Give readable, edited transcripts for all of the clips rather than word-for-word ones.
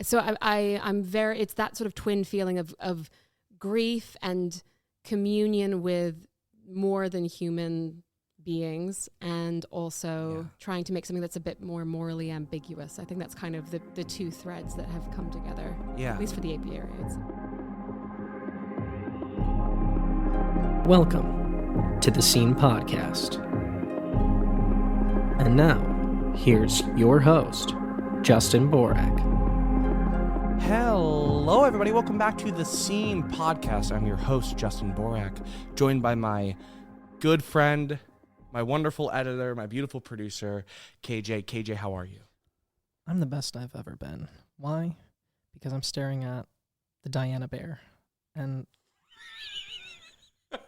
So I'm very, it's that sort of twin feeling of grief and communion with more than human beings, and also trying to make something that's a bit more morally ambiguous. I think that's kind of the two threads that have come together, at least for the Apiary. Welcome to the Scene Podcast. And now, here's your host, Justin Borak. Hello, everybody. Welcome back to the Scene Podcast. I'm your host, Justin Borak, joined by my good friend, my wonderful editor, my beautiful producer, KJ. KJ, how are you? I'm the best I've ever been. Why? Because I'm staring at the Diana bear, and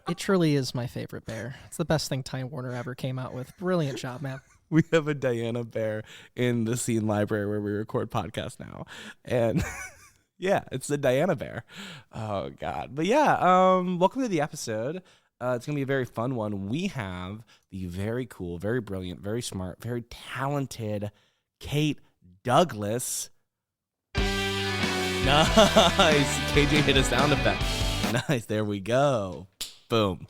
it truly is my favorite bear. It's the best thing Time Warner ever came out with. Brilliant job, man. We have a Diana bear in the Scene Library where we record podcasts now. And yeah, it's the Diana bear. Oh, God. But yeah, welcome to the episode. It's going to be a very fun one. We have the very cool, very brilliant, very smart, very talented Kate Douglas. Nice. KJ hit a sound effect. Nice. There we go. Boom.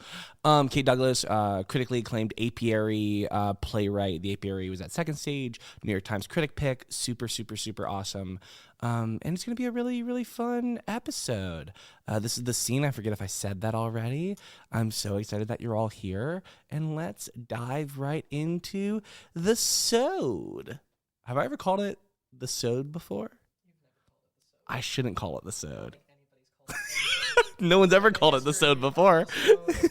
Kate Douglas, critically acclaimed Apiary playwright. The Apiary was at second stage, New York Times critic pick. Super, super, super awesome. And it's going to be a really, really fun episode. This is the Scene. I forget if I said that already. I'm so excited that you're all here. And let's dive right into the Sode. Have I ever called it the Sode before? I shouldn't call it the Sode. No one's ever called it the Sode before.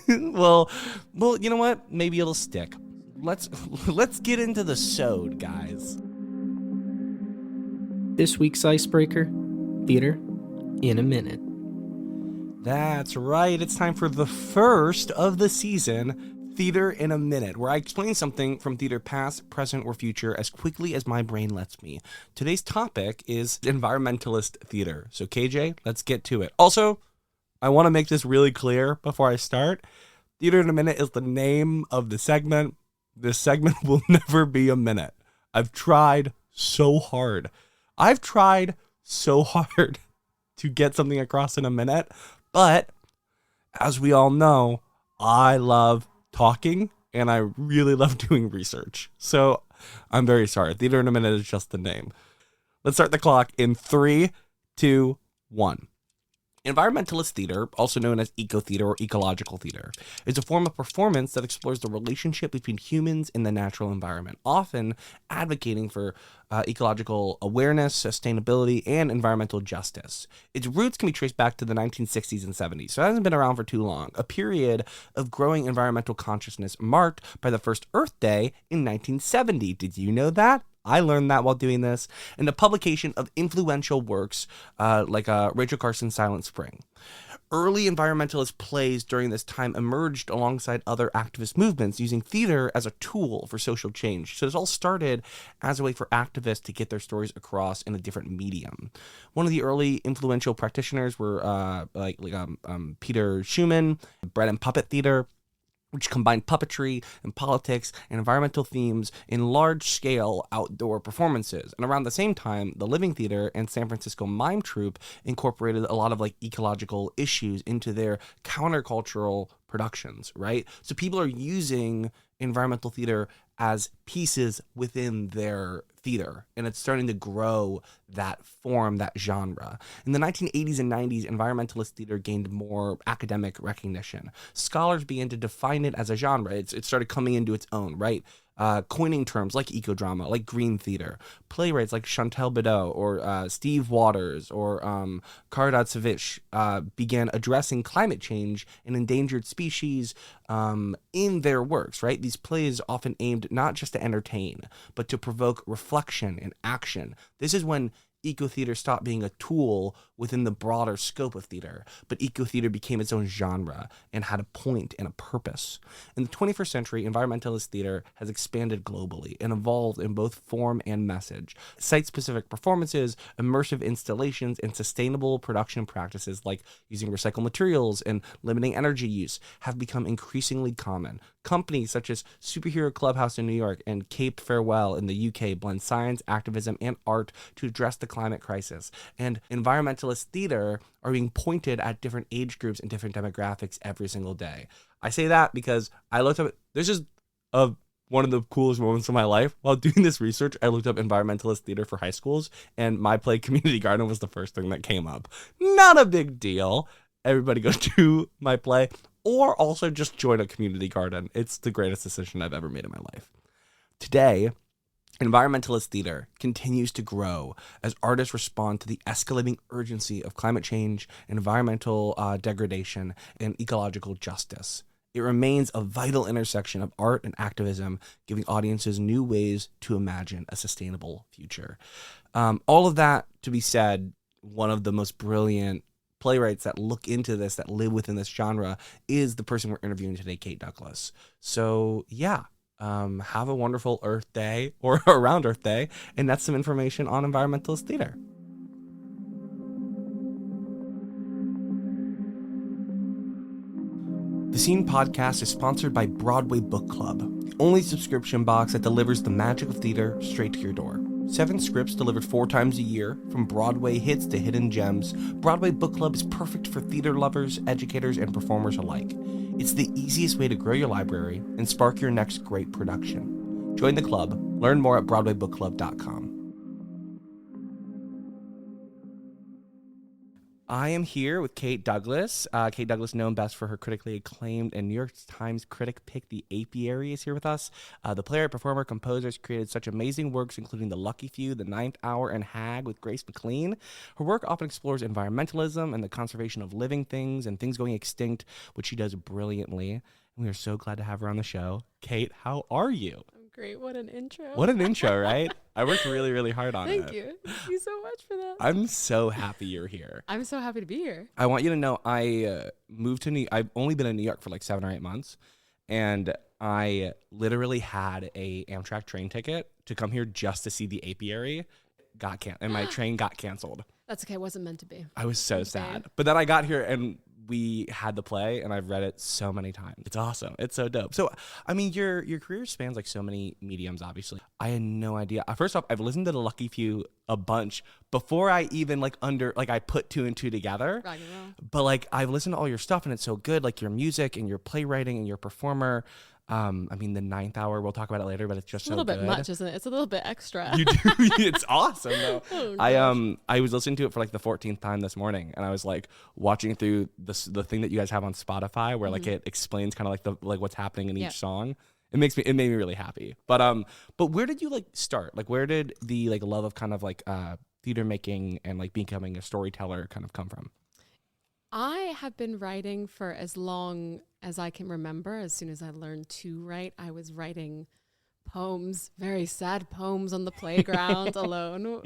well, you know what? Maybe it'll stick. Let's get into the Sode, guys. This week's icebreaker, theater in a minute. That's right. It's time for the first of the season, Theater in a Minute, where I explain something from theater past, present, or future as quickly as my brain lets me. Today's topic is environmentalist theater. So KJ, let's get to it. Also, I want to make this really clear before I start. Theater in a Minute is the name of the segment. This segment will never be a minute. I've tried so hard. To get something across in a minute. But as we all know, I love talking and I really love doing research. So I'm very sorry. Theater in a Minute is just the name. Let's start the clock in 3, 2, 1. Environmentalist theater, also known as eco-theater or ecological theater, is a form of performance that explores the relationship between humans and the natural environment, often advocating for ecological awareness, sustainability, and environmental justice. Its roots can be traced back to the 1960s and 70s, so it hasn't been around for too long, a period of growing environmental consciousness marked by the first Earth Day in 1970. Did you know that? I learned that while doing this, and the publication of influential works like Rachel Carson's Silent Spring. Early environmentalist plays during this time emerged alongside other activist movements, using theater as a tool for social change. So this all started as a way for activists to get their stories across in a different medium. One of the early influential practitioners were Peter Schumann, bread and puppet theater, which combined puppetry and politics and environmental themes in large-scale outdoor performances. And around the same time, the Living Theater and San Francisco Mime Troupe incorporated a lot of ecological issues into their countercultural productions, right? So people are using environmental theater as pieces within their theater, and it's starting to grow that form, that genre. In the 1980s and 90s, environmentalist theater gained more academic recognition. Scholars began to define it as a genre. It started coming into its own, right? Coining terms like ecodrama, like green theater. Playwrights like Chantal Bedot or Steve Waters or Kardad Savich began addressing climate change and endangered species in their works, right? These plays often aimed not just to entertain, but to provoke reflection and action. This is when eco-theater stopped being a tool within the broader scope of theater, but eco-theater became its own genre and had a point and a purpose. In the 21st century, environmentalist theater has expanded globally and evolved in both form and message. Site-specific performances, immersive installations, and sustainable production practices like using recycled materials and limiting energy use have become increasingly common. Companies such as Superhero Clubhouse in New York and Cape Farewell in the UK blend science, activism, and art to address the climate crisis. And environmentalist theater are being pointed at different age groups and different demographics every single day. I say that because I looked up, there's just one of the coolest moments of my life. While doing this research, I looked up environmentalist theater for high schools, and my play Community Garden was the first thing that came up. Not a big deal. Everybody go to my play, or also just join a community garden. It's the greatest decision I've ever made in my life. Today, environmentalist theater continues to grow as artists respond to the escalating urgency of climate change, environmental degradation, and ecological justice. It remains a vital intersection of art and activism, giving audiences new ways to imagine a sustainable future. All of that to be said, one of the most brilliant playwrights that look into this, that live within this genre, is the person we're interviewing today, Kate Douglas. So yeah, have a wonderful Earth Day, or around Earth Day, and that's some information on environmentalist theater. The Scene podcast is sponsored by Broadway Book Club, the only subscription box that delivers the magic of theater straight to your door. 7 scripts delivered 4 times a year, from Broadway hits to hidden gems. Broadway Book Club is perfect for theater lovers, educators, and performers alike. It's the easiest way to grow your library and spark your next great production. Join the club. Learn more at BroadwayBookClub.com. I am here with Kate Douglas. Kate Douglas, known best for her critically acclaimed and New York Times critic pick, The Apiary, is here with us. The playwright, performer, composer has created such amazing works, including The Lucky Few, The Ninth Hour, and Hag with Grace McLean. Her work often explores environmentalism and the conservation of living things and things going extinct, which she does brilliantly. And we are so glad to have her on the show. Kate, how are you? Great. What an intro. What an intro, right? I worked really, really hard on it. Thank you. Thank you so much for that. I'm so happy you're here. I'm so happy to be here. I want you to know I moved to I've only been in New York for like 7 or 8 months, and I literally had a Amtrak train ticket to come here just to see The Apiary. And my train got canceled. That's okay. It wasn't meant to be. I was so sad. But then I got here and we had the play, and I've read it so many times. It's awesome. It's so dope. So, I mean, your career spans like so many mediums, obviously. I had no idea. First off, I've listened to The Lucky Few a bunch before I even I put 2 and 2 together. Rock and roll. But like, I've listened to all your stuff, and it's so good. Like your music and your playwriting and your performer. I mean, The Ninth Hour, we'll talk about it later, but it's just so good. It's a little bit much, isn't it? It's a little bit extra. You do. It's awesome, though. Oh, I was listening to it for like the 14th time this morning, and I was like watching through the thing that you guys have on Spotify, where like it explains kind of like what's happening in each song. It made me really happy. But where did you like start? Like, where did the like love of kind of like theater making and like becoming a storyteller kind of come from? I have been writing for as long as I can remember. As soon as I learned to write, I was writing poems, very sad poems on the playground alone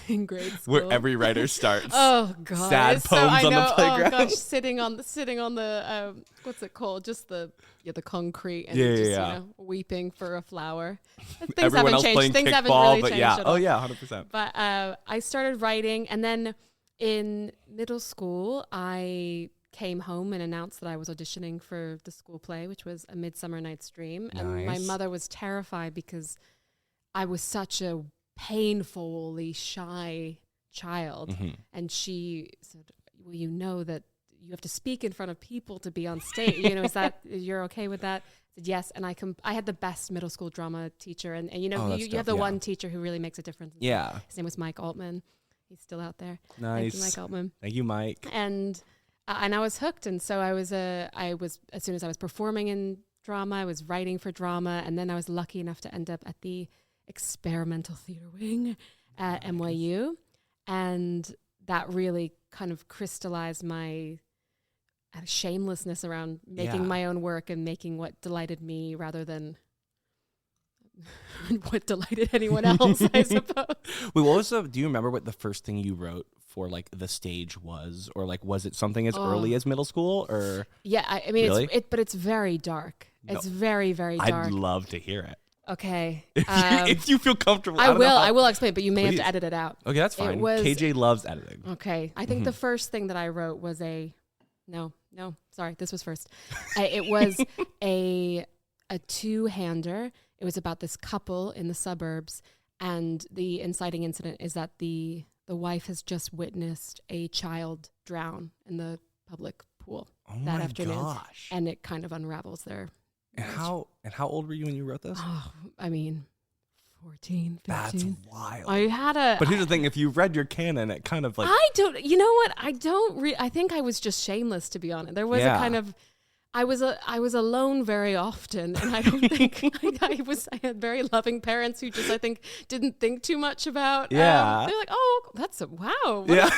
in grade school. Where every writer starts. Oh God, sad poems on the playground. Oh gosh, sitting on the what's it called? Just the concrete and you know, weeping for a flower. Things Everyone haven't changed. Things haven't kickball, really but changed. yeah, at all. 100%. But I started writing, and then in middle school, I came home and announced that I was auditioning for the school play, which was A Midsummer Night's Dream. Nice. And my mother was terrified because I was such a painfully shy child. Mm-hmm. And she said, well, you know that you have to speak in front of people to be on stage. You know, you're okay with that? I said, yes. And I had the best middle school drama teacher. And you know, you have the one teacher who really makes a difference. Yeah. His name was Mike Altman. He's still out there. Nice. Thank you, Mike Altman. Thank you, Mike. And I was hooked. And so I was as soon as I was performing in drama, I was writing for drama. And then I was lucky enough to end up at the experimental theater wing at NYU. And that really kind of crystallized my shamelessness around making my own work and making what delighted me rather than what delighted anyone else, I suppose. Wait, do you remember what the first thing you wrote for like the stage was? Or like, was it something as early as middle school or? Yeah, I mean, really? But it's very dark. No. It's very, very dark. I'd love to hear it. Okay. If you feel comfortable. I will explain, but you may have to edit it out. Okay, that's fine. KJ loves editing. Okay. I think the first thing that I wrote was sorry, this was first. It was a two-hander. It was about this couple in the suburbs, and the inciting incident is that the the wife has just witnessed a child drown in the public pool that afternoon. Gosh. And it kind of unravels their marriage. And how old were you when you wrote this? Oh, I mean, 14, 15. That's wild. I had But here's the thing, if you read your canon, it kind of like you know what? I think I was just shameless, to be honest. There was a kind of, I was alone very often, and I don't think I had very loving parents who just, I think, didn't think too much about. Yeah. They're like, oh, that's wow. Yeah.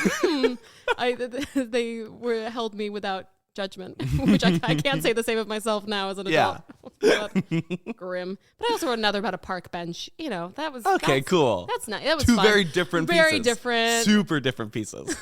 They held me without judgment, which I can't say the same of myself now as an adult. Grim. But I also wrote another about a park bench. You know, that was cool. That's nice. That was two fun. very different super different pieces.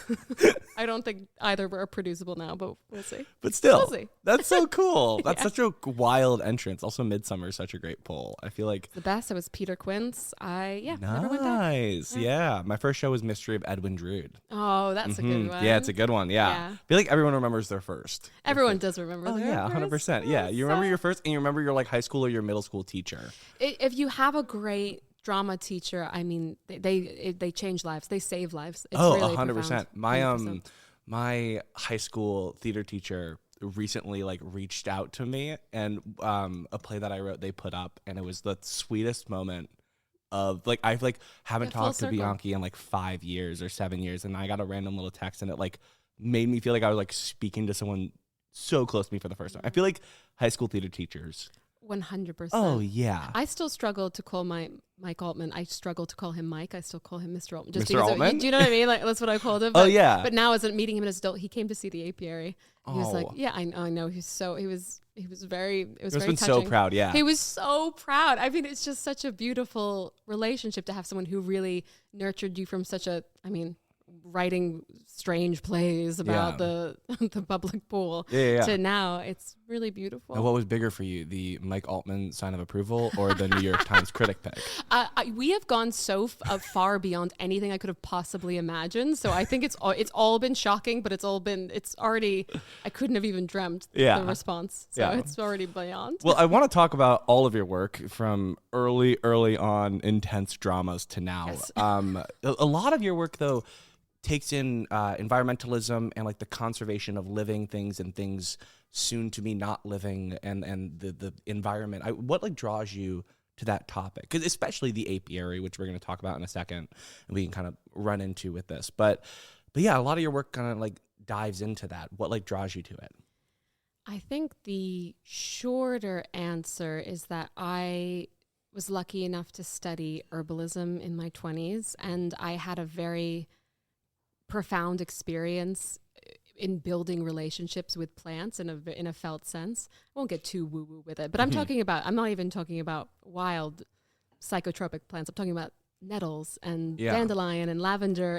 I don't think either were producible now, but we'll see. But still, we'll see. That's so cool. That's such a wild entrance. Also, Midsummer is such a great poll. I feel like the best. It was Peter Quince. Never went back. Nice. Yeah. My first show was Mystery of Edwin Drood. Oh, that's a good one. Yeah, it's a good one. Yeah. I feel like everyone remembers their first. Everyone does remember their first. 100%. Yeah. You remember your first, and you remember your like high school or your middle school teacher. If you have a great drama teacher, I mean, they change lives. They save lives. It's really 100%. profound. My high school theater teacher recently like reached out to me, and a play that I wrote they put up, and it was the sweetest moment of like I've like haven't talked to Bianchi in like 5 years or 7 years, and I got a random little text, and it like made me feel like I was like speaking to someone so close to me for the first time. I feel like high school theater teachers 100%. Oh yeah. I still struggle to call Mike Altman. I struggle to call him Mike. I still call him Mr. Altman. Mr. Altman? Do you know what I mean? Like that's what I called him. Oh yeah. But now, as meeting him as an adult, he came to see the Apiary. He was like, Oh. yeah, I know. He was very. It was He must very been touching. so proud. Yeah. He was so proud. I mean, it's just such a beautiful relationship to have someone who really nurtured you from such a. I mean, writing strange plays about the public pool to now, it's really beautiful. And what was bigger for you, the Mike Altman sign of approval or the New York Times critic pick? We have gone so far beyond anything I could have possibly imagined. So I think it's all been shocking, but it's already, I couldn't have even dreamt the response. So it's already beyond. Well, I want to talk about all of your work from early on intense dramas to now. Yes. A lot of your work though takes in environmentalism and like the conservation of living things and things soon to be not living and the environment. What like draws you to that topic? Because especially the apiary, which we're going to talk about in a second, and we can kind of run into with this. But yeah, a lot of your work kind of like dives into that. What like draws you to it? I think the shorter answer is that I was lucky enough to study herbalism in my 20s, and I had a very profound experience in building relationships with plants in a felt sense. I won't get too woo-woo with it, but I'm not even talking about wild psychotropic plants. I'm talking about nettles and dandelion and lavender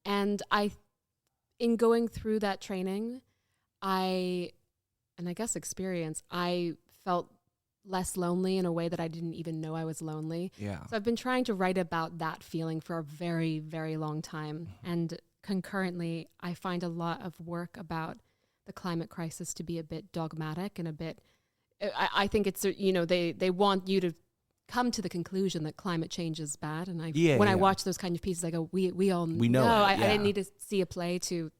and I, in going through that training, I felt less lonely in a way that I didn't even know I was lonely. Yeah. So I've been trying to write about that feeling for a very, very long time. And concurrently, I find a lot of work about the climate crisis to be a bit dogmatic and a bit, I think it's, they want you to come to the conclusion that climate change is bad. And I watch those kind of pieces, I go, we all know. I didn't need to see a play to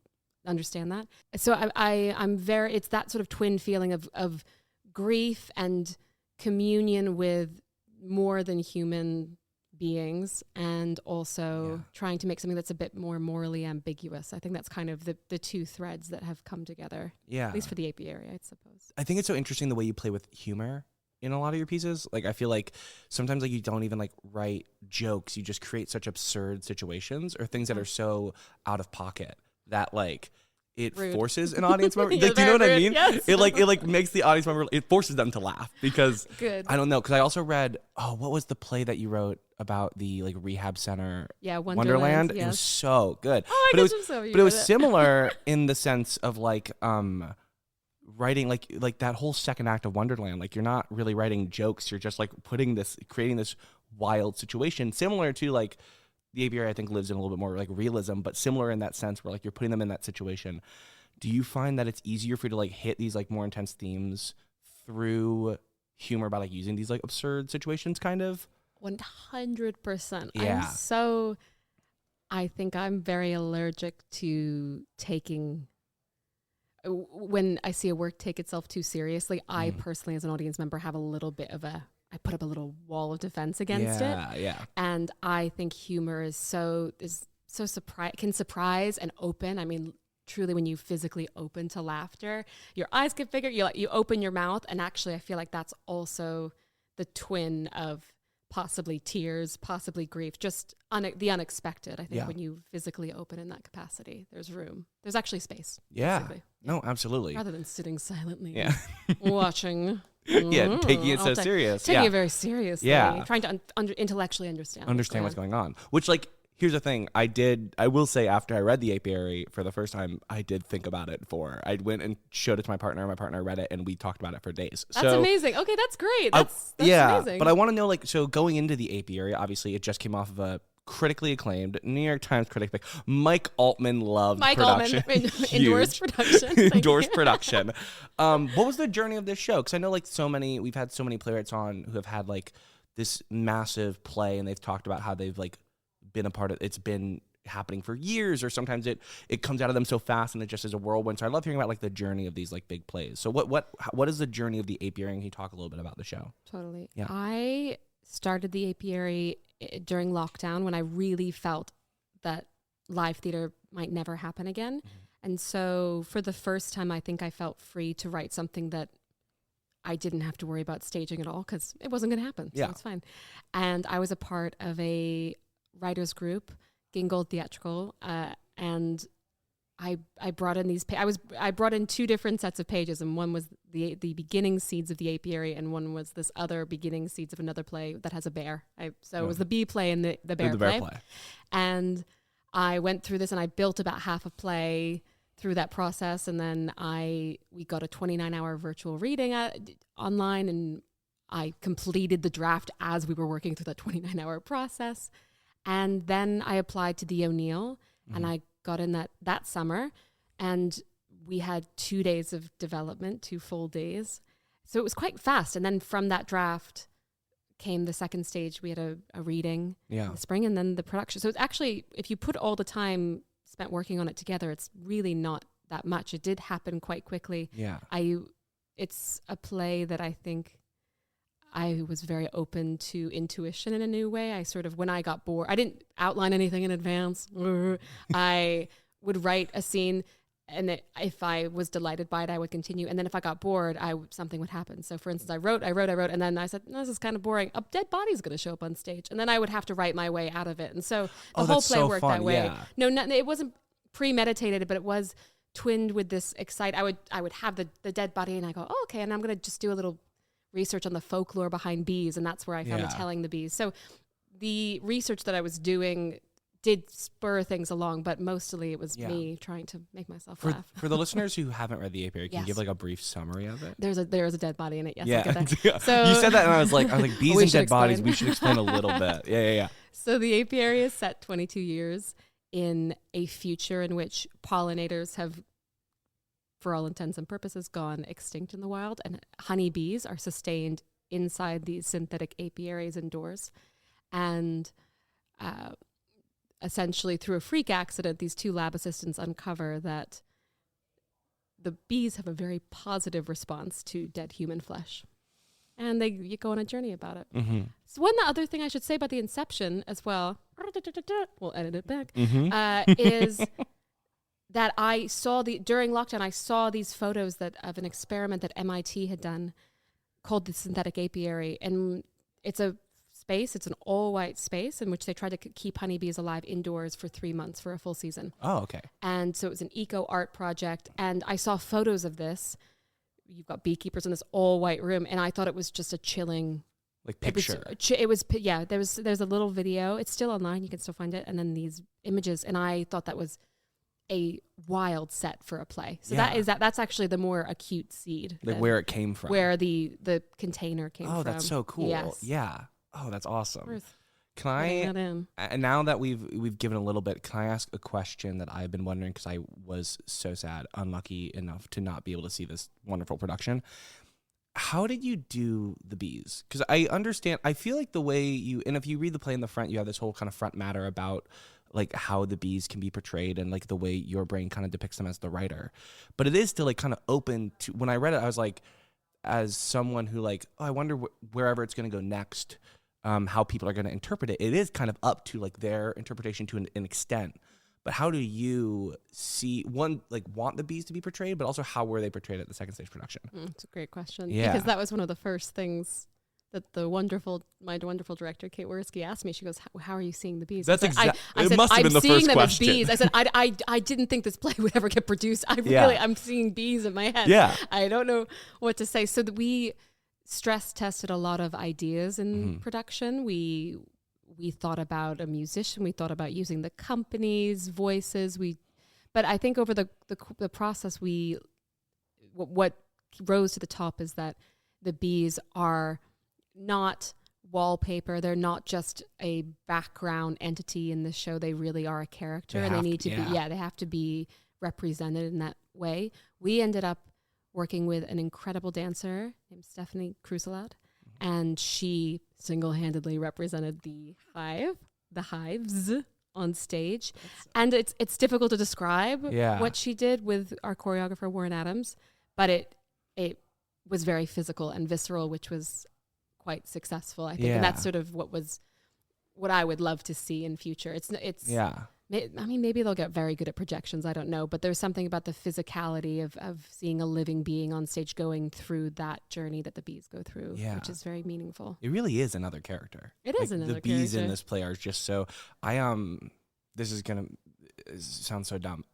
understand that. So I'm very, it's that sort of twin feeling of grief and communion with more than human beings, and also trying to make something that's a bit more morally ambiguous. I think that's kind of the two threads that have come together. Yeah. At least for the apiary, I suppose. I think it's so interesting the way you play with humor in a lot of your pieces. Like I feel like sometimes like you don't even like write jokes. You just create such absurd situations or things that are so out of pocket that like it forces an audience member. Like, do you know what I mean? Yes. It like makes the audience member. It forces them to laugh because I don't know. Because I also read. Oh, what was the play that you wrote about the like rehab center? Yeah, Wonderland. Yes. It was so good. Oh, but it was similar in the sense of like writing like that whole second act of Wonderland. Like you're not really writing jokes. You're just like creating this wild situation, similar to like. The apiary, I think, lives in a little bit more like realism, but similar in that sense where like you're putting them in that situation. Do you find that it's easier for you to like hit these like more intense themes through humor by like using these like absurd situations kind of? 100%. Yeah. I think I'm very allergic to taking, when I see a work take itself too seriously, I personally, as an audience member, have a little bit of I put up a little wall of defense against it. Yeah. And I think humor is so can surprise and open. I mean, truly, when you physically open to laughter, your eyes get bigger, you open your mouth. And actually, I feel like that's also the twin of possibly tears, possibly grief, just the unexpected. I think when you physically open in that capacity, there's room. There's actually space. Yeah. Basically. No, absolutely. Rather than sitting silently, Taking watching. it so serious. Taking it very seriously. Yeah. Trying to intellectually understand. What's going on. Which, like, here's the thing. I will say, after I read the Apiary for the first time, I did think about it I went and showed it to my partner. My partner read it, and we talked about it for days. That's amazing. Okay, that's great. That's amazing. But I want to know, like, so going into the Apiary, obviously, it just came off of a critically acclaimed New York Times critic pick. Mike Altman loved production. Endorsed production. Endorsed production. What was the journey of this show? Because I know, like, we've had so many playwrights on who have had, like, this massive play, and they've talked about how they've, like, been a part of it's been happening for years, or sometimes it comes out of them so fast and it just is a whirlwind. So I love hearing about, like, the journey of these, like, big plays. So what is the journey of the Apiary? Can you talk a little bit about the show? Totally. Yeah. I started the Apiary during lockdown when I really felt that live theater might never happen again. And so for the first time, I think I felt free to write something that I didn't have to worry about staging at all, because it wasn't going to happen. So it's fine. And I was a part of a writers group, Gingold Theatrical, and I brought in I brought in two different sets of pages, and one was the beginning seeds of the Apiary, and one was this other beginning seeds of another play that has a bear. It was the bee play and the bear play. And I went through this, and I built about half a play through that process, and then we got a 29-hour virtual reading online, and I completed the draft as we were working through that 29-hour process. And then I applied to the O'Neill, and I got in that summer, and we had 2 days of development, 2 full days. So it was quite fast. And then from that draft came the second stage. We had a reading in the spring, and then the production. So it's actually, if you put all the time spent working on it together, it's really not that much. It did happen quite quickly. Yeah. It's a play that I think I was very open to intuition in a new way. I sort of, when I got bored, I didn't outline anything in advance. I would write a scene, and if I was delighted by it, I would continue. And then if I got bored, something would happen. So for instance, I wrote, and then I said, no, this is kind of boring. A dead body's going to show up on stage. And then I would have to write my way out of it. And so the whole play worked that way. Yeah. No, it wasn't premeditated, but it was twinned with this I would have the dead body, and I go, oh, okay. And I'm going to just do a little research on the folklore behind bees, and that's where I found the telling the bees. So the research that I was doing did spur things along, but mostly it was me trying to make myself laugh. For the listeners who haven't read the Apiary, can you give, like, a brief summary of it? There is a dead body in it. Yes, yeah. I get that. So you said that, and I was like bees and dead bodies. We should explain a little bit. Yeah. So the Apiary is set 22 years in a future in which pollinators have, for all intents and purposes, gone extinct in the wild, and honeybees are sustained inside these synthetic apiaries indoors. And essentially, through a freak accident, these 2 lab assistants uncover that the bees have a very positive response to dead human flesh. And you go on a journey about it. Mm-hmm. So one other thing I should say about the inception as well, we'll edit it back, is that I saw during lockdown, I saw these photos of an experiment that MIT had done called the synthetic apiary. And it's an all-white space in which they tried to keep honeybees alive indoors for 3 months for a full season. Oh, okay. And so it was an eco-art project. And I saw photos of this. You've got beekeepers in this all-white room. And I thought it was just a chilling... Like picture. There's a little video. It's still online. You can still find it. And then these images. And I thought that was a wild set for a play. So that's actually the more acute seed. Like where it came from. Where the container came from. Oh, that's so cool. Yes. Yeah. Oh, that's awesome. Can I, and now that we've given a little bit, can I ask a question that I've been wondering, because I was so sad, unlucky enough to not be able to see this wonderful production. How did you do the bees? Because I understand, I feel like the way and if you read the play in the front, you have this whole kind of front matter about, like how the bees can be portrayed and like the way your brain kind of depicts them as the writer. But it is still like kind of open to, when I read it, I was like, as someone who like, oh, I wonder wherever it's going to go next, how people are going to interpret it. It is kind of up to like their interpretation to an extent. But how do you see, one, like want the bees to be portrayed, but also how were they portrayed at the second stage production? It's a great question. Yeah. Because that was one of the first things that my wonderful director, Kate Worski, asked me. She goes, how are you seeing the bees? That's exactly, it said, must have been the first question. I'm seeing them as bees. I said, I didn't think this play would ever get produced. I'm seeing bees in my head. Yeah. I don't know what to say. So that we stress tested a lot of ideas in production. We thought about a musician. We thought about using the company's voices. But I think over the process, what rose to the top is that the bees are not wallpaper. They're not just a background entity in the show. They really are a character, and they need to be. Yeah, they have to be represented in that way. We ended up working with an incredible dancer named Stephanie Crusolat, and she single-handedly represented the hives on stage. And it's difficult to describe what she did with our choreographer Warren Adams, but it was very physical and visceral, which was quite successful, I think. And that's sort of what I would love to see in future. I mean, maybe they'll get very good at projections. I don't know. But there's something about the physicality of seeing a living being on stage going through that journey that the bees go through, which is very meaningful. It really is another character. It is another character. The bees in this play are just so... this is going to sound so dumb.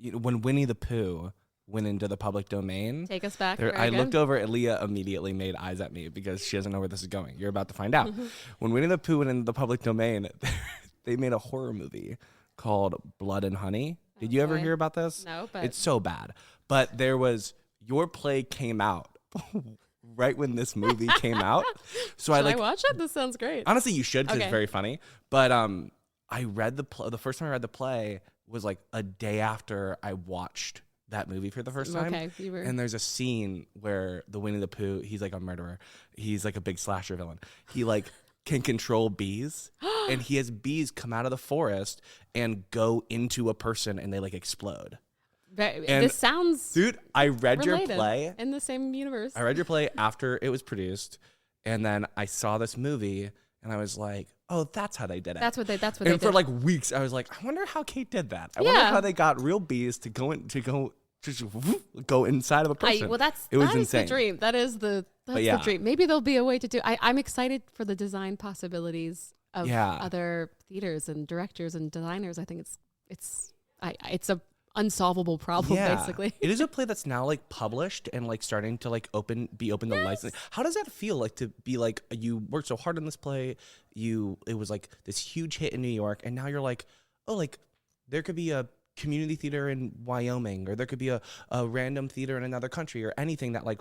When Winnie the Pooh went into the public domain... Take us back. I looked over and Leah immediately made eyes at me because she doesn't know where this is going. You're about to find out. When Winnie the Pooh went into the public domain... They made a horror movie called Blood and Honey. Did you ever hear about this? No, but... It's so bad. But your play came out right when this movie came out. So Should I watch it? This sounds great. Honestly, you should because it's very funny. But I read the first time I read the play was like a day after I watched that movie for the first time. Okay, and there's a scene where the Winnie the Pooh, he's like a murderer. He's like a big slasher villain. He like... can control bees, and he has bees come out of the forest and go into a person, and they like explode. This sounds, dude, I read your play in the same universe. I read your play after it was produced, and then I saw this movie, and I was like, oh, that's how they did it. That's what they did. And for like weeks, I was like, I wonder how Kate did that. I wonder how they got real bees to go inside of a person. That is the dream. That is the dream. Maybe there'll be a way to do. I'm excited for the design possibilities of other theaters and directors and designers. I think it's a unsolvable problem basically. It is a play that's now like published and like starting to like be open to licensing. How does that feel like to be like you worked so hard on this play, it was like this huge hit in New York, and now you're like, oh, like there could be a community theater in Wyoming, or there could be a random theater in another country, or anything that like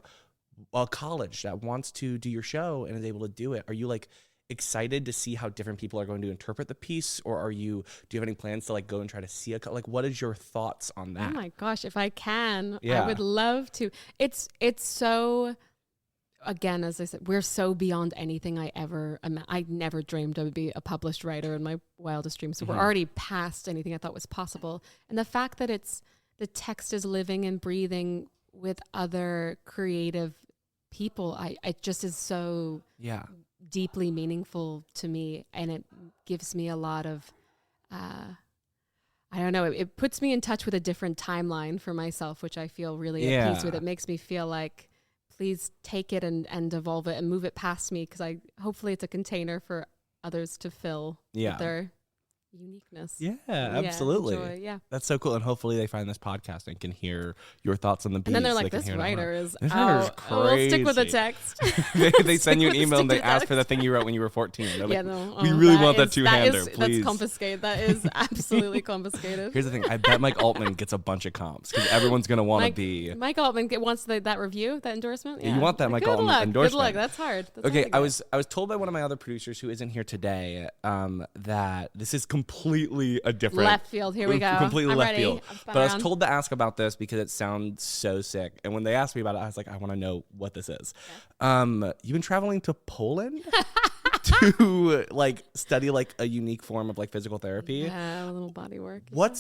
a college that wants to do your show and is able to do it. Are you like excited to see how different people are going to interpret the piece, or do you have any plans to like go and try to see like what is your thoughts on that? Oh my gosh, if I can, I would love to. It's so, again, as I said, we're so beyond anything I never dreamed I would be a published writer in my wildest dreams. So we're already past anything I thought was possible. And the fact that the text is living and breathing with other creative people, it just is so deeply meaningful to me. And it gives me a lot of, I don't know, it puts me in touch with a different timeline for myself, which I feel really at peace with. It makes me feel like, please take it and evolve it and move it past me, because hopefully it's a container for others to fill with their uniqueness. Yeah, absolutely. Enjoy, that's so cool. And hopefully they find this podcast and can hear your thoughts on the bees. And then they're like, this writer is crazy. We'll stick with the text. they send you an email and they ask for the thing you wrote when you were 14. Like, we really want that two-hander, please. That's confiscated. That is absolutely confiscated. Here's the thing. I bet Mike Altman gets a bunch of comps because everyone's going to want to be... Mike Altman wants that review, that endorsement? Yeah. You want that Mike Altman endorsement. Good luck. That's hard. Okay, I was told by one of my other producers who isn't here today that this is completely a different left field. Here we go. Completely left field. But I was told to ask about this because it sounds so sick. And when they asked me about it, I was like, I want to know what this is. Okay. You've been traveling to Poland? to like study like a unique form of like physical therapy. Yeah, a little body work. What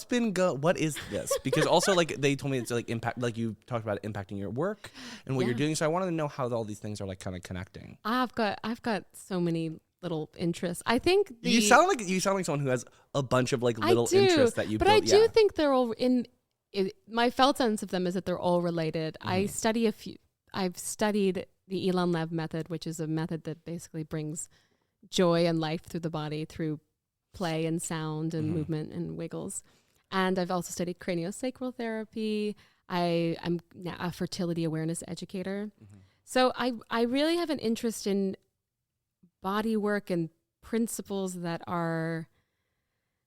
is this? Because also like they told me it's like impact, like you talked about it impacting your work and what you're doing. So I wanted to know how all these things are like kind of connecting. I've got so many little interests. I think you sound like someone who has a bunch of like little interests that you but built. I do think they're all my felt sense of them is that they're all related. I've studied the Elon Lev method, which is a method that basically brings joy and life through the body through play and sound and movement and wiggles. And I've also studied craniosacral therapy. I'm now a fertility awareness educator. So I really have an interest in body work and principles that are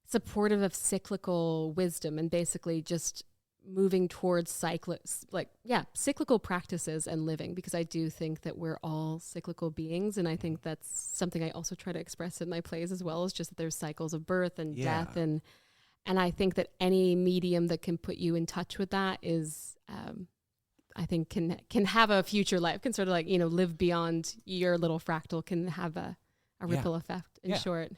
supportive of cyclical wisdom and basically just moving towards cyclical practices and living, because I do think that we're all cyclical beings. And I think that's something I also try to express in my plays as well, is just that there's cycles of birth and death. And I think that any medium that can put you in touch with that is, I think can have a future life, can sort of like, live beyond your little fractal, can have a ripple effect in short.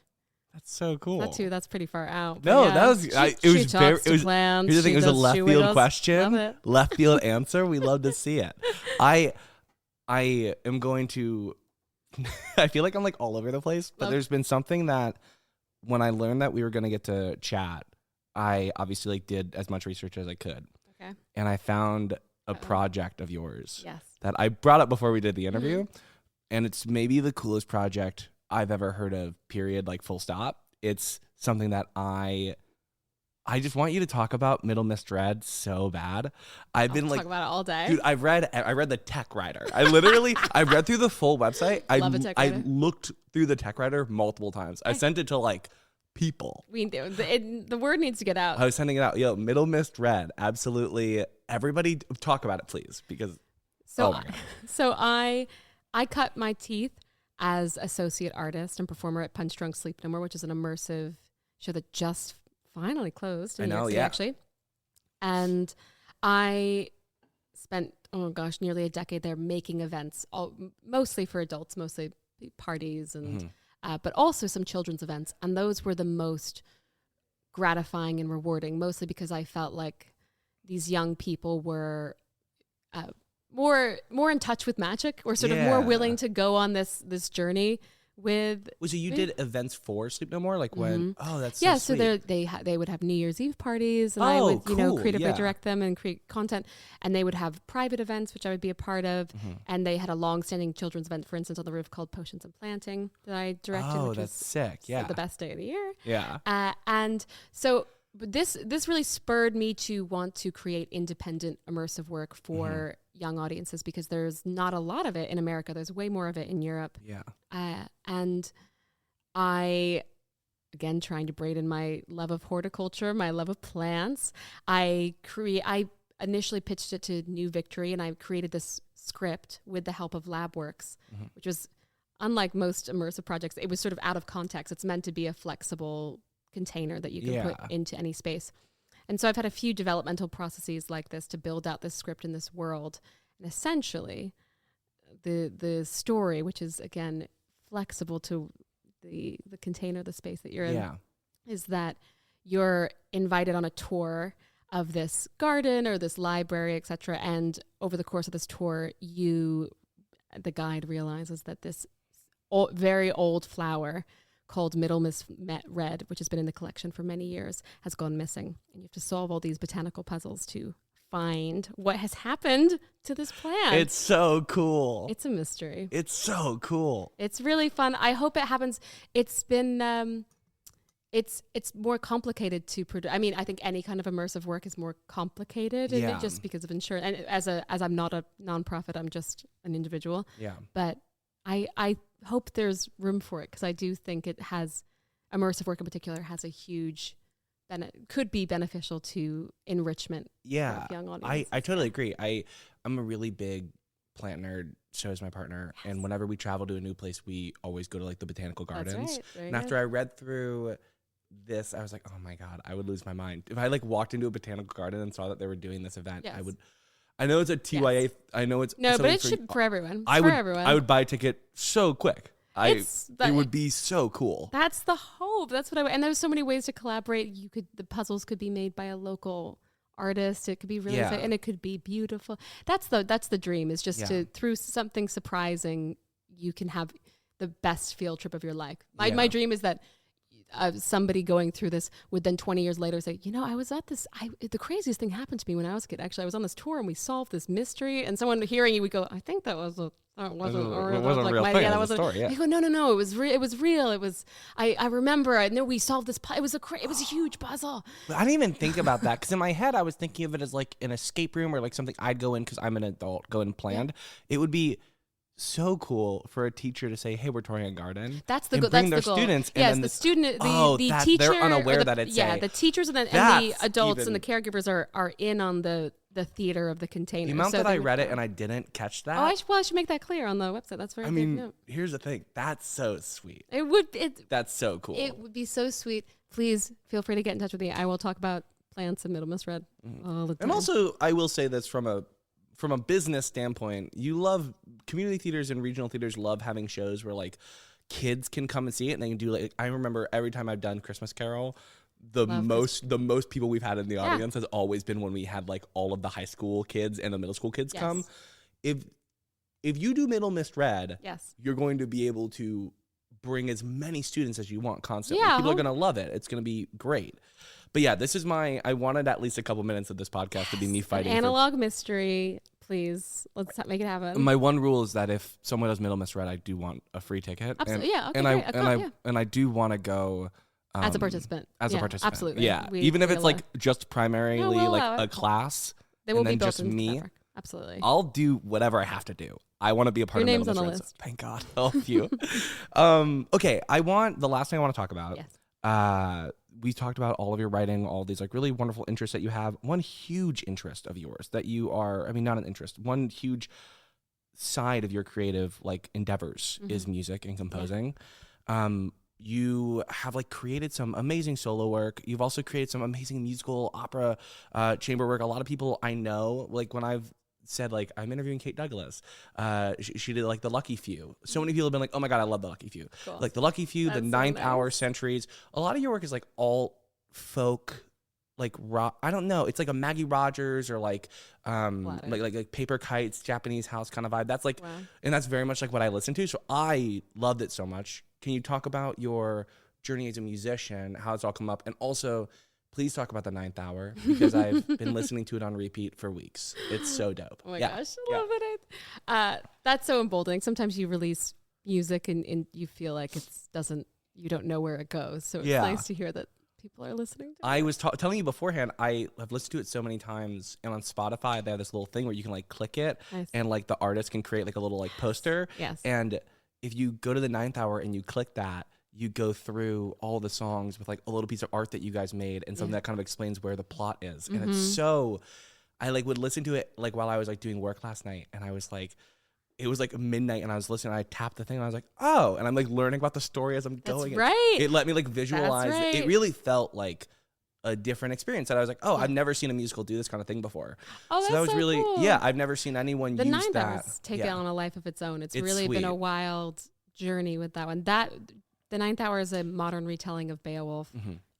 That's so cool. That's pretty far out. No, yeah. that was Here's the thing, it was a left field question, left field answer. We love to see it. I am going to I feel like I'm like all over the place, but there's been something that when I learned that we were going to get to chat, I obviously like did as much research as I could. Okay. And I found a project of yours that I brought up before we did the interview, and it's maybe the coolest project I've ever heard of, period, like full stop. It's something that I just want you to talk about Middle Mist Red so bad. I've been like, talk about it all day. Dude, I read the tech writer. I read through the full website. I looked through the tech writer multiple times. I sent it to like people. The word needs to get out. I was sending it out. Yo, Middle Mist Red. Absolutely. Everybody talk about it, please. Because I cut my teeth as associate artist and performer at Punch Drunk Sleep No More, which is an immersive show that just finally closed in New York City, actually. And I spent, nearly a decade there making events, mostly for adults, mostly parties, and but also some children's events. And those were the most gratifying and rewarding, mostly because I felt like these young people were more in touch with magic, or sort of more willing to go on this journey with. So you did events for Sleep No More, like when? Oh, that's so sweet. So they would have New Year's Eve parties, and I would creatively direct them and create content, and they would have private events, which I would be a part of, and they had a long-standing children's event, for instance, on the roof called Potions and Planting that I directed. Which that's sick. Yeah, the best day of the year. Yeah, and so. But this really spurred me to want to create independent immersive work for young audiences, because there's not a lot of it in America. There's way more of it in Europe. Yeah. And I, again, trying to braid in my love of horticulture, my love of plants, I initially pitched it to New Victory, and I created this script with the help of LabWorks, which was, unlike most immersive projects, it was sort of out of context. It's meant to be a flexible container that you can put into any space. And so I've had a few developmental processes like this to build out this script in this world. And essentially, the story, which is, again, flexible to the container, the space that you're in, is that you're invited on a tour of this garden or this library, etc. And over the course of this tour, the guide realizes that this very old flower called Middle Mist Red, which has been in the collection for many years, has gone missing. And you have to solve all these botanical puzzles to find what has happened to this plant. It's so cool. It's a mystery. It's so cool. It's really fun. I hope it happens. It's been, it's more complicated to produce. I mean, I think any kind of immersive work is more complicated, and just because of insurance. And as I'm not a nonprofit, I'm just an individual. Yeah. But I hope there's room for it, because I do think it has, immersive work in particular, has a huge could be beneficial to enrichment of young audiences. I totally agree. I'm a really big plant nerd, so is my partner, and whenever we travel to a new place, we always go to like the botanical gardens. That's right. And after I read through this, I was like, oh my God, I would lose my mind. If I like walked into a botanical garden and saw that they were doing this event, I know it's a TYA. I know it's no, but it should for everyone. I would buy a ticket so quick. It would be so cool. That's the hope. That's what and there's so many ways to collaborate. The puzzles could be made by a local artist. It could be really and it could be beautiful. That's the dream, is just to, through something surprising, you can have the best field trip of your life. My dream is that somebody going through this would then 20 years later say, I was at this, the craziest thing happened to me when I was a kid. Actually, I was on this tour and we solved this mystery, and someone hearing you would go, I think that wasn't a real thing. Yeah, that wasn't a story. Yeah. I go, no, it was real. It was, I remember, I know we solved this, it was a huge puzzle. But I didn't even think about that, because in my head, I was thinking of it as like an escape room, or like something I'd go in because I'm an adult, go in planned. Yeah. It would be so cool for a teacher to say, "Hey, we're touring a garden." That's the goal. That's their the goal. students. Yes, And the student, the teacher, they're unaware that it's the teachers and the adults and the caregivers are in on the theater of the container. The amount that I read it and I didn't catch that. I should make that clear on the website. That's very. I mean, here's the thing. That's so sweet. That's so cool. It would be so sweet. Please feel free to get in touch with me. I will talk about plants and Middle Misread all the time. And also, I will say this from a business standpoint, community theaters and regional theaters love having shows where like kids can come and see it, and they can do like, I remember every time I've done Christmas Carol, the most people we've had in the audience has always been when we had like all of the high school kids and the middle school kids come. If you do Middle Misread, you're going to be able to bring as many students as you want constantly. People are going to love it. It's going to be great. But yeah, this is I wanted at least a couple minutes of this podcast to be me fighting. An analog mystery, please. Let's make it happen. My one rule is that if someone does Middle Misread, I do want a free ticket. Absolutely. And I do want to go as a participant. Absolutely. Yeah. Even if it's like just primarily like a class. They will be built just into me. Fabric. Absolutely. I'll do whatever I have to do. I want to be a part of Middle Misread. Your name's on the list. Thank God. Oh, you. Okay. The last thing I want to talk about. Yes. We talked about all of your writing, all these like really wonderful interests that you have. One huge interest of yours that you are, not an interest, one huge side of your creative like endeavors is music and composing. You have like created some amazing solo work. You've also created some amazing musical opera, chamber work. A lot of people I know, like when I've said like I'm interviewing Kate Douglas, she did like The Lucky Few. So many people have been like, oh my God, I love The Lucky Few. Cool. Like The Lucky Few, The Ninth Hour, Centuries. A lot of your work is like alt-folk, like rock. I don't know. It's like a Maggie Rogers or like like Paper Kites, Japanese house kind of vibe. That's like, and that's very much like what I listen to. So I loved it so much. Can you talk about your journey as a musician, how it's all come up, and also please talk about The Ninth Hour, because I've been listening to it on repeat for weeks. It's so dope. Oh my gosh, I love it. That's so emboldening. Sometimes you release music and you feel like you don't know where it goes. So it's nice to hear that people are listening to it. I was telling you beforehand, I have listened to it so many times, and on Spotify they have this little thing where you can like click it, and like the artist can create like a little like poster. Yes. And if you go to The Ninth Hour and you click that, you go through all the songs with like a little piece of art that you guys made and something that kind of explains where the plot is. And it's so, I like would listen to it like while I was like doing work last night, and I was like, it was like midnight and I was listening, and I tapped the thing and I was like, oh, and I'm like learning about the story as I'm going. That's right. It let me like visualize. That's right. It really felt like a different experience that I was like, oh, I've never seen a musical do this kind of thing before. Oh, so that was really cool. I've never seen anyone use that. The Ninth Hour's taken on a life of its own. It's really sweet. been a wild journey with that one. The Ninth Hour is a modern retelling of Beowulf.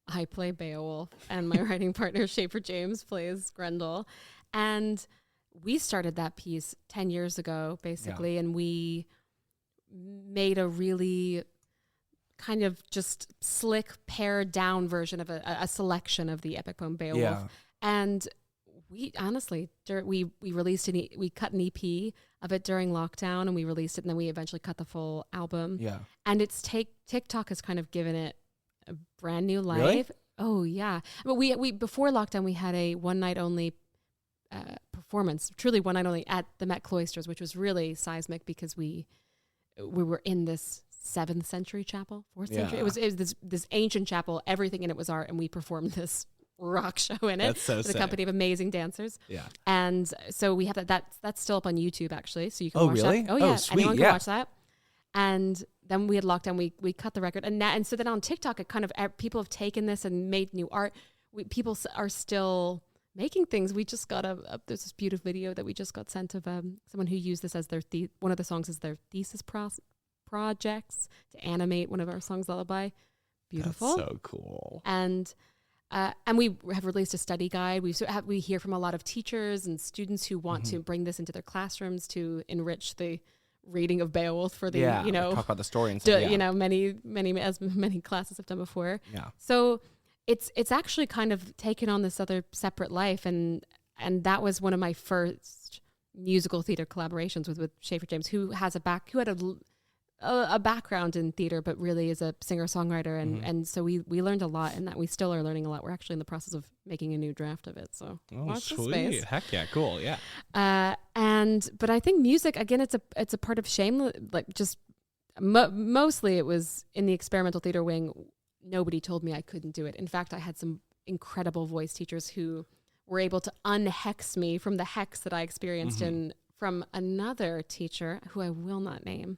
I play Beowulf, and my writing partner Schaefer James plays Grendel. And we started that piece 10 years ago, basically, and we made a really kind of just slick, pared down version of a selection of the epic poem Beowulf. Yeah. And we honestly, we released we cut an EP of it during lockdown, and we released it, and then we eventually cut the full album. Yeah. And it's TikTok has kind of given it a brand new life. Really? Oh yeah. But we before lockdown, we had a one night only performance, truly one night only, at the Met Cloisters, which was really seismic because we were in this 7th century chapel, 4th century. It was this ancient chapel. Everything in it was art, and we performed this rock show in it. That's so with sick. a company of amazing dancers. Yeah. And so we have that's still up on YouTube actually, so you can watch really? that. Oh yeah, sweet. anyone can watch that. And then we had lockdown. We cut the record, and so then on TikTok, it kind of people have taken this and made new art. People are still making things. We just got there's this beautiful video that we just got sent of someone who used this as their one of the songs as their thesis projects to animate one of our songs, Lullaby. Beautiful. That's so cool. And we have released a study guide. We hear from a lot of teachers and students who want to bring this into their classrooms to enrich the reading of Beowulf for the, talk about the story and stuff. many classes have done before. Yeah. So it's actually kind of taken on this other separate life, and that was one of my first musical theater collaborations with Schaefer James, who had a background in theater, but really is a singer-songwriter. And so we learned a lot, and that we still are learning a lot. We're actually in the process of making a new draft of it. So watch this space. Heck yeah, cool, yeah. But I think music, again, it's a part of shame. Like just mostly it was in the experimental theater wing. Nobody told me I couldn't do it. In fact, I had some incredible voice teachers who were able to unhex me from the hex that I experienced from another teacher who I will not name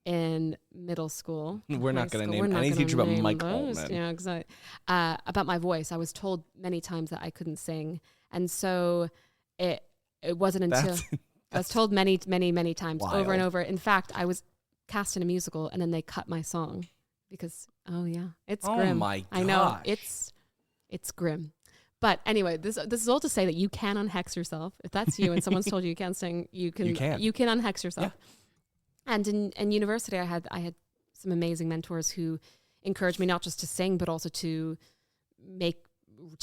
in middle school. We're not going to name any teacher but Mike Altman. Yeah, exactly. About my voice. I was told many times that I couldn't sing. And so it wasn't until I was told many times over and over. In fact, I was cast in a musical and then they cut my song because, it's grim. Oh my gosh. I know. It's grim. But anyway, this is all to say that you can unhex yourself. If that's you and someone's told you can't sing, you can unhex yourself. Yeah. And in university, I had some amazing mentors who encouraged me not just to sing, but also to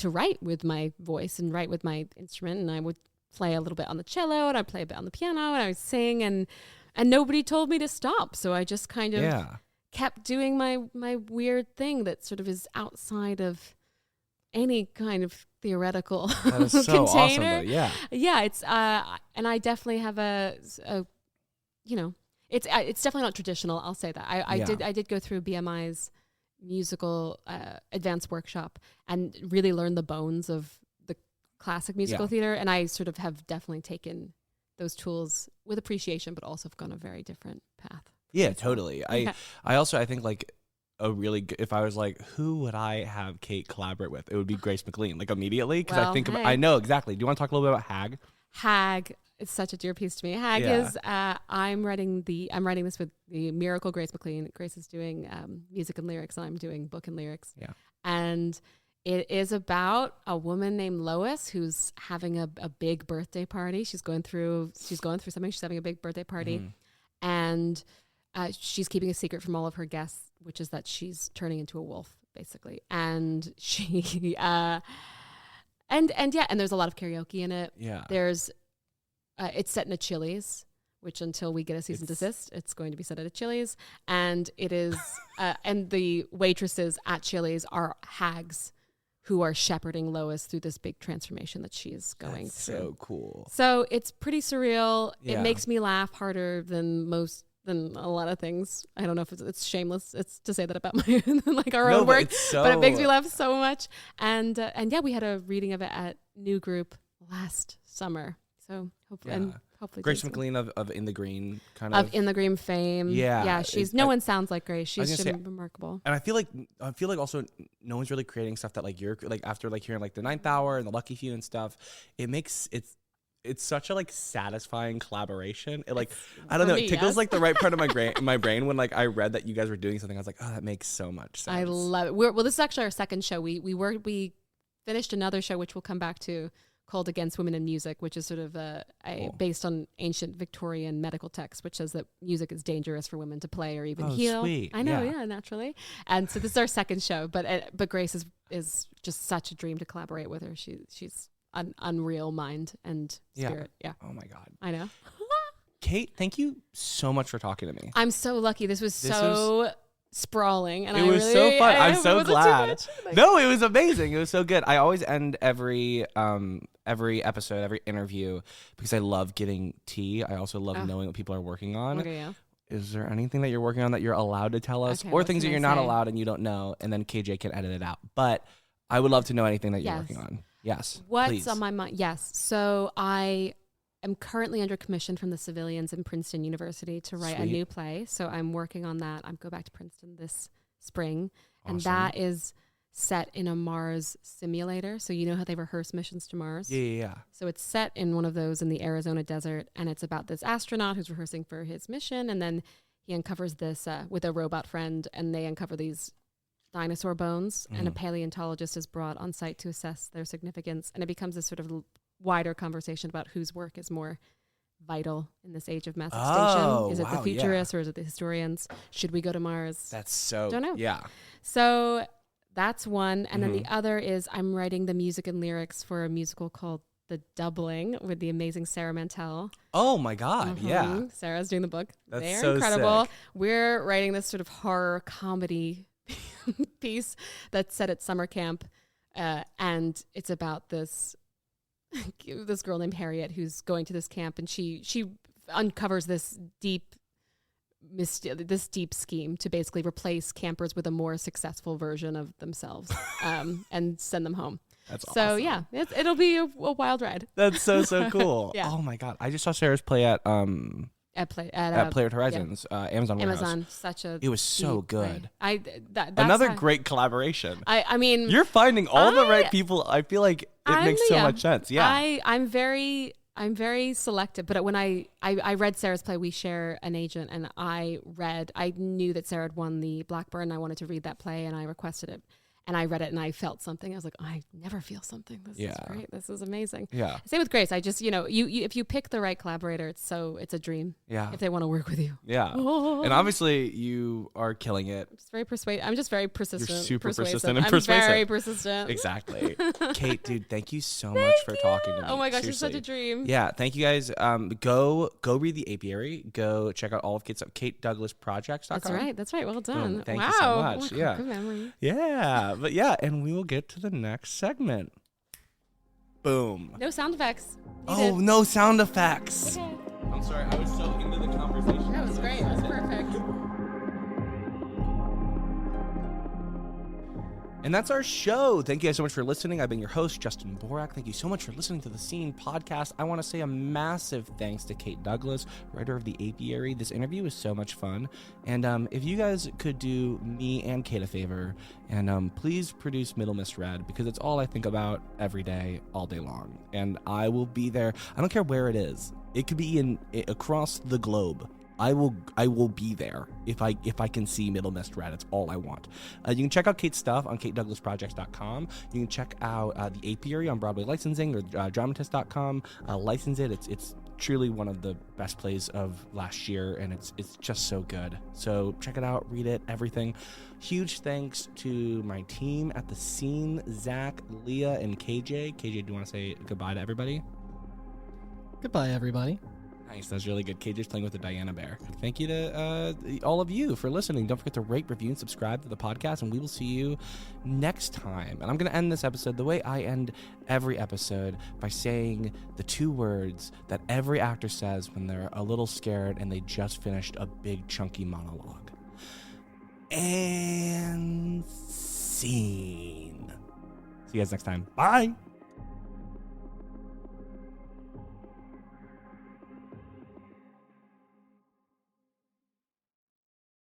write with my voice and write with my instrument. And I would play a little bit on the cello, and I'd play a bit on the piano, and I would sing, and nobody told me to stop. So I just kind of kept doing my weird thing that sort of is outside of any kind of theoretical that is so container. Awesome, though. Yeah. It's and I definitely have it's definitely not traditional. I'll say that. I did go through BMI's musical advanced workshop and really learn the bones of the classic musical theater. And I sort of have definitely taken those tools with appreciation, but also have gone a very different path. Yeah, totally. I think like a really good, if I was like, who would I have Kate collaborate with? It would be Grace McLean, like immediately. Cause I know exactly. Do you want to talk a little bit about Hag? Hag. It's such a dear piece to me. Hag is, I'm writing this with the Miracle Grace McLean. Grace is doing music and lyrics, and I'm doing book and lyrics. Yeah. And it is about a woman named Lois who's having a big birthday party. She's going through something. She's having a big birthday party, and she's keeping a secret from all of her guests, which is that she's turning into a wolf, basically. And she and there's a lot of karaoke in it. Yeah. There's it's set in a Chili's, which until we get a cease and desist, it's going to be set at a Chili's. And it is, and the waitresses at Chili's are hags who are shepherding Lois through this big transformation that she's going through. So cool. So it's pretty surreal. Yeah. It makes me laugh harder than a lot of things. I don't know if it's shameless. It's to say that about my our own work, but it makes me laugh so much. And we had a reading of it at New Group last summer. So hopefully Grace McLean of In the Green of In the Green fame. Yeah. She's no one sounds like Grace. She's remarkable. And I feel like also no one's really creating stuff that like you're like after like hearing like the Ninth Hour and the Lucky Few and stuff. It's such a like satisfying collaboration. It like I don't know, it tickles like the right part of my brain when like I read that you guys were doing something. I was like, oh, that makes so much sense. I love it. This is actually our second show. We finished another show which we'll come back to, called Against Women in Music, which is sort of based on ancient Victorian medical text, which says that music is dangerous for women to play or even heal. Sweet. I know, naturally. And so this is our second show, but Grace is just such a dream to collaborate with her. She's an unreal mind and spirit. Yeah. Oh my God. I know. Kate, thank you so much for talking to me. I'm so lucky. This was sprawling, and it was so fun. I'm so glad. No, it was amazing. It was so good. I always end every episode, every interview, because I love getting tea. I also love knowing what people are working on. Okay, yeah. Is there anything that you're working on that you're allowed to tell us, or things that you're not allowed and you don't know, and then KJ can edit it out? But I would love to know anything that you're working on. Yes. What's on my mind? Yes. So I am currently under commission from the civilians in Princeton University to write a new play. So I'm working on that. I'm go back to Princeton this spring. Awesome. And that is set in a Mars simulator. So you know how they rehearse missions to Mars? Yeah. So it's set in one of those in the Arizona desert. And it's about this astronaut who's rehearsing for his mission. And then he uncovers this with a robot friend, and they uncover these dinosaur bones, and a paleontologist is brought on site to assess their significance. And it becomes this sort of wider conversation about whose work is more vital in this age of mass extinction. Is it the futurists or is it the historians? Should we go to Mars? That's so... Don't know. Yeah. So that's one. And then the other is I'm writing the music and lyrics for a musical called The Doubling with the amazing Sarah Mantell. Oh my God. Yeah. Sarah's doing the book. That's They're so incredible. sick. We're writing this sort of horror comedy piece that's set at summer camp. And it's about this girl named Harriet who's going to this camp, and she uncovers this deep scheme to basically replace campers with a more successful version of themselves and send them home. That's awesome. So yeah, it'll be a wild ride. That's so cool. Yeah. Oh my God. I just saw Sarah's play at Playwright Horizons, Amazon Warehouse. Amazon, It was so good. That's Another great collaboration. I mean, You're finding all the right people. I feel like it makes so much sense. Yeah. I'm very selective, but when I read Sarah's play, we share an agent, and I knew that Sarah had won the Blackburn, and I wanted to read that play, and I requested it. And I read it and I felt something. I was like, I never feel something. This is great. This is amazing. Yeah. Same with Grace. I just, you if you pick the right collaborator, it's a dream. Yeah. If they want to work with you. Yeah. Oh. And obviously you are killing it. I'm just very persistent. You're super persuasive. persistent and I'm persuasive. very persistent. Exactly. Kate, dude, thank you so much for talking to me. Oh my gosh, Seriously. it's such a dream. Yeah, thank you guys. Go read the Apiary. Go check out all of Kate's stuff. KateDouglasProjects.com. That's right. Well done. Thank wow. you so much. Oh, Yeah. Good memory. Yeah. But yeah, and we will get to the next segment. Boom. No sound effects. Oh, no sound effects. Okay. I'm sorry. I was so into the conversation. That was great. That was perfect. And that's our show. Thank you guys so much for listening. I've been your host, Justin Borak. Thank you so much for listening to the Scene podcast. I want to say a massive thanks to Kate Douglas, writer of the Apiary. This interview was so much fun. And if you guys could do me and Kate a favor, and please produce Middle Misread, because it's all I think about every day, all day long. And I will be there. I don't care where it is. It could be across the globe. I will be there if I can see Middle Misread. It's all I want. You can check out Kate's stuff on KateDouglasProjects.com. You can check out the Apiary on Broadway Licensing or Dramatist.com. License it. It's truly one of the best plays of last year, and it's just so good. So check it out, read it, everything. Huge thanks to my team at the Scene, Zach, Leah, and KJ. KJ, do you want to say goodbye to everybody? Goodbye, everybody. Nice, that's really good. KJ's playing with the Diana Bear. Thank you to all of you for listening. Don't forget to rate, review, and subscribe to the podcast, and we will see you next time. And I'm going to end this episode the way I end every episode, by saying the two words that every actor says when they're a little scared and they just finished a big chunky monologue. And scene. See you guys next time. Bye.